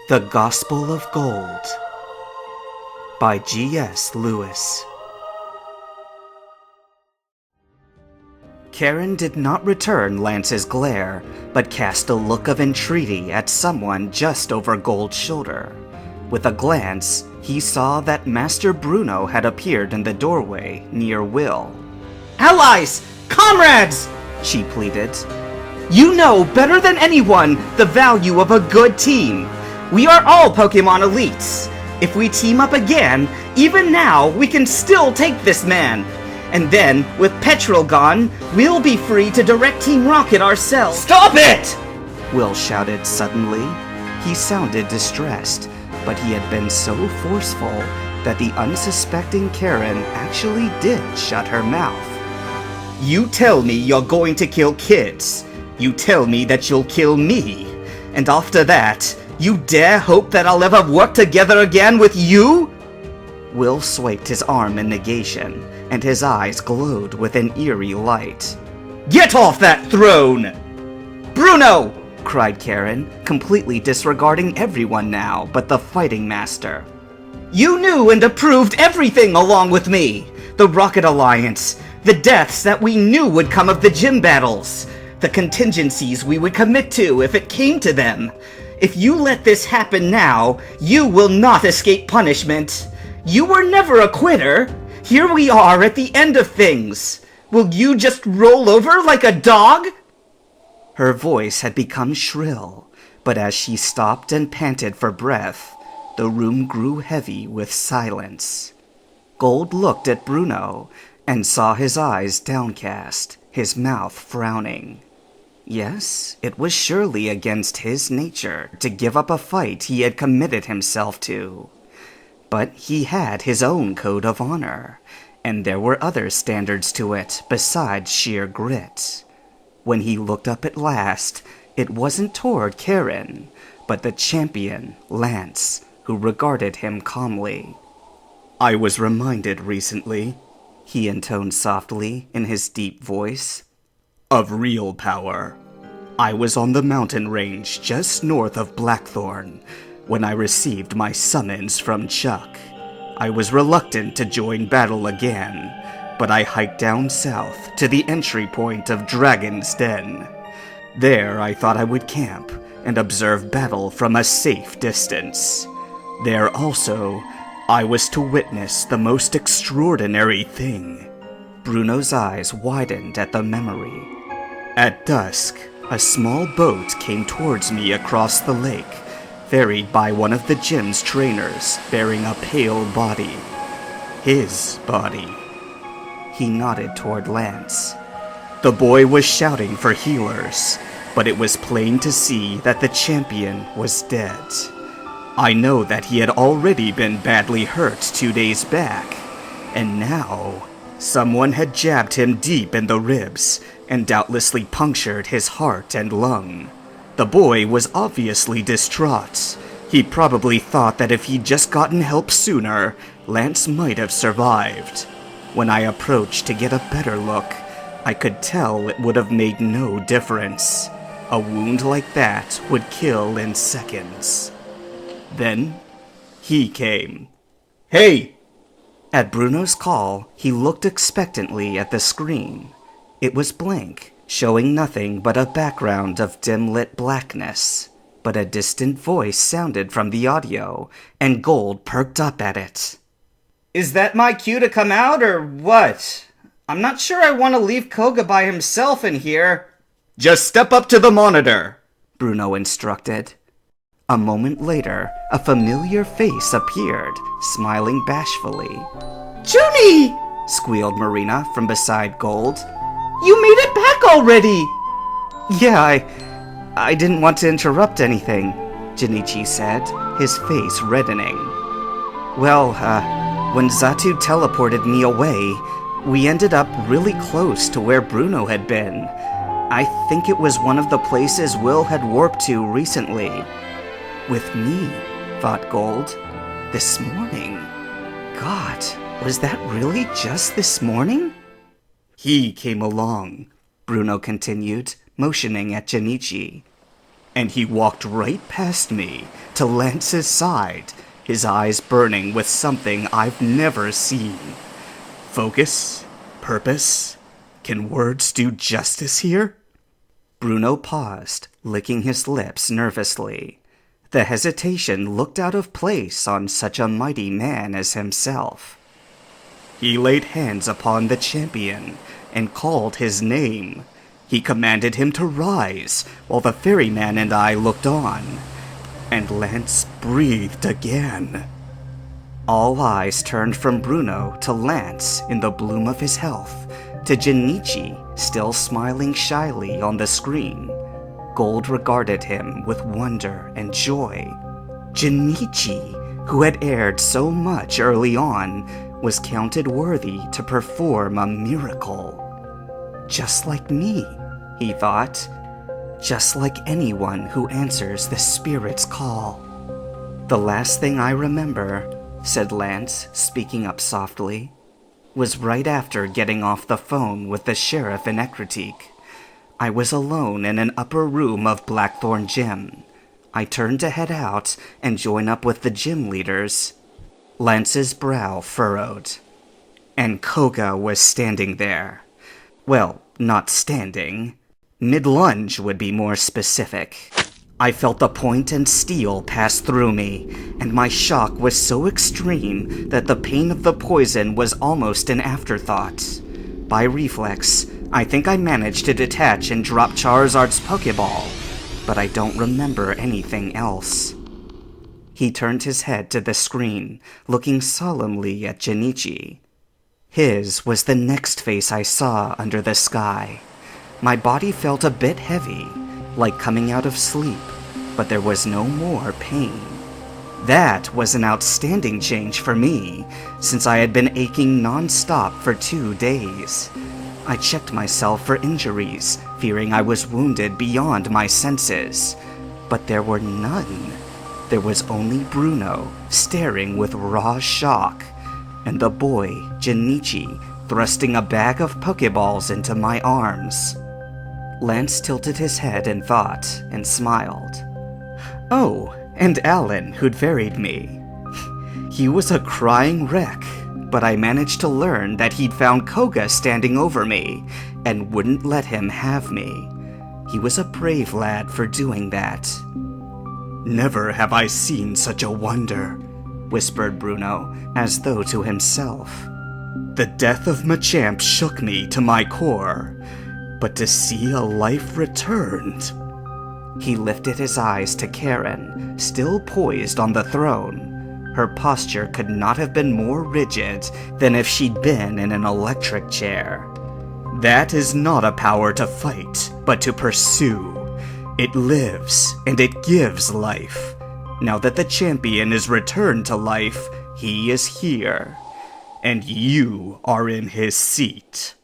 The Gospel of Gold by G.S. Lewis. Karen did not return Lance's glare, but cast a look of entreaty at someone just over Gold's shoulder. With a glance, he saw that Master Bruno had appeared in the doorway near Will. "Allies! Comrades!" she pleaded. "You know better than anyone the value of a good team. We are all Pokemon elites. If we team up again, even now, we can still take this man. And then, with Petrol gone, we'll be free to direct Team Rocket ourselves." "Stop it!" Will shouted suddenly. He sounded distressed, but he had been so forceful that the unsuspecting Karen actually did shut her mouth. "You tell me you're going to kill kids. You tell me that you'll kill me. And after that, you dare hope that I'll ever work together again with you?" Will swiped his arm in negation, and his eyes glowed with an eerie light. "Get off that throne!" "Bruno!" cried Karen, completely disregarding everyone now but the fighting master. "You knew and approved everything along with me! The Rocket Alliance, the deaths that we knew would come of the gym battles, the contingencies we would commit to if it came to them. If you let this happen now, you will not escape punishment. You were never a quitter. Here we are at the end of things. Will you just roll over like a dog?" Her voice had become shrill, but as she stopped and panted for breath, the room grew heavy with silence. Gold looked at Bruno and saw his eyes downcast, his mouth frowning. Yes, it was surely against his nature to give up a fight he had committed himself to. But he had his own code of honor, and there were other standards to it besides sheer grit. When he looked up at last, it wasn't toward Karen, but the champion, Lance, who regarded him calmly. "I was reminded recently," he intoned softly in his deep voice, "of real power. I was on the mountain range just north of Blackthorn when I received my summons from Chuck. I was reluctant to join battle again, but I hiked down south to the entry point of Dragon's Den. There I thought I would camp and observe battle from a safe distance. There also, I was to witness the most extraordinary thing." Bruno's eyes widened at the memory. "At dusk, a small boat came towards me across the lake, ferried by one of the gym's trainers bearing a pale body. His body." He nodded toward Lance. "The boy was shouting for healers, but it was plain to see that the champion was dead. I know that he had already been badly hurt 2 days back, and now someone had jabbed him deep in the ribs and doubtlessly punctured his heart and lung. The boy was obviously distraught. He probably thought that if he'd just gotten help sooner, Lance might have survived. When I approached to get a better look, I could tell it would have made no difference. A wound like that would kill in seconds. Then, he came. Hey!" At Bruno's call, he looked expectantly at the screen. It was blank, showing nothing but a background of dim-lit blackness. But a distant voice sounded from the audio, and Gold perked up at it. "Is that my cue to come out, or what? I'm not sure I want to leave Koga by himself in here." "Just step up to the monitor," Bruno instructed. A moment later, a familiar face appeared, smiling bashfully. "Junie!" squealed Marina from beside Gold. "You made it back already!" "Yeah, I didn't want to interrupt anything," Junichi said, his face reddening. "Well, when Xatu teleported me away, we ended up really close to where Bruno had been. I think it was one of the places Will had warped to recently." "With me," thought Gold. "This morning? God, was that really just this morning?" "He came along," Bruno continued, motioning at Junichi. and he walked right past me to Lance's side, his eyes burning with something I've never seen. Focus? Purpose? Can words do justice here? Bruno paused, licking his lips nervously. The hesitation looked out of place on such a mighty man as himself. He laid hands upon the champion and called his name. He commanded him to rise, while the ferryman and I looked on. And Lance breathed again. All eyes turned from Bruno to Lance in the bloom of his health, to Jinichi still smiling shyly on the screen. Gold regarded him with wonder and joy. Jinichi, who had erred so much early on, was counted worthy to perform a miracle. Just like me, he thought. Just like anyone who answers the spirit's call. The last thing I remember, said Lance, speaking up softly, was right after getting off the phone with the sheriff in Ecruteak. I was alone in an upper room of Blackthorn Gym. I turned to head out and join up with the gym leaders. Lance's brow furrowed. And Koga was standing there. Well, not standing. Mid-lunge would be more specific. I felt the point and steel pass through me, and my shock was so extreme that the pain of the poison was almost an afterthought. By reflex, I think I managed to detach and drop Charizard's Pokeball, but I don't remember anything else. He turned his head to the screen, looking solemnly at Jinichi. His was the next face I saw under the sky. My body felt a bit heavy, like coming out of sleep, but there was no more pain. That was an outstanding change for me, since I had been aching non-stop for 2 days. I checked myself for injuries, fearing I was wounded beyond my senses, but there were none. There was only Bruno, staring with raw shock, and the boy, Jinichi, thrusting a bag of Pokeballs into my arms. Lance tilted his head in thought and smiled. Oh, and Alan, who'd ferried me. He was a crying wreck, but I managed to learn that he'd found Koga standing over me and wouldn't let him have me. He was a brave lad for doing that. Never have I seen such a wonder, whispered Bruno, as though to himself. The death of Machamp shook me to my core. But to see a life returned... He lifted his eyes to Karen, still poised on the throne. Her posture could not have been more rigid than if she'd been in an electric chair. That is not a power to fight, but to pursue. It lives, and it gives life. Now that the champion is returned to life, he is here. And you are in his seat.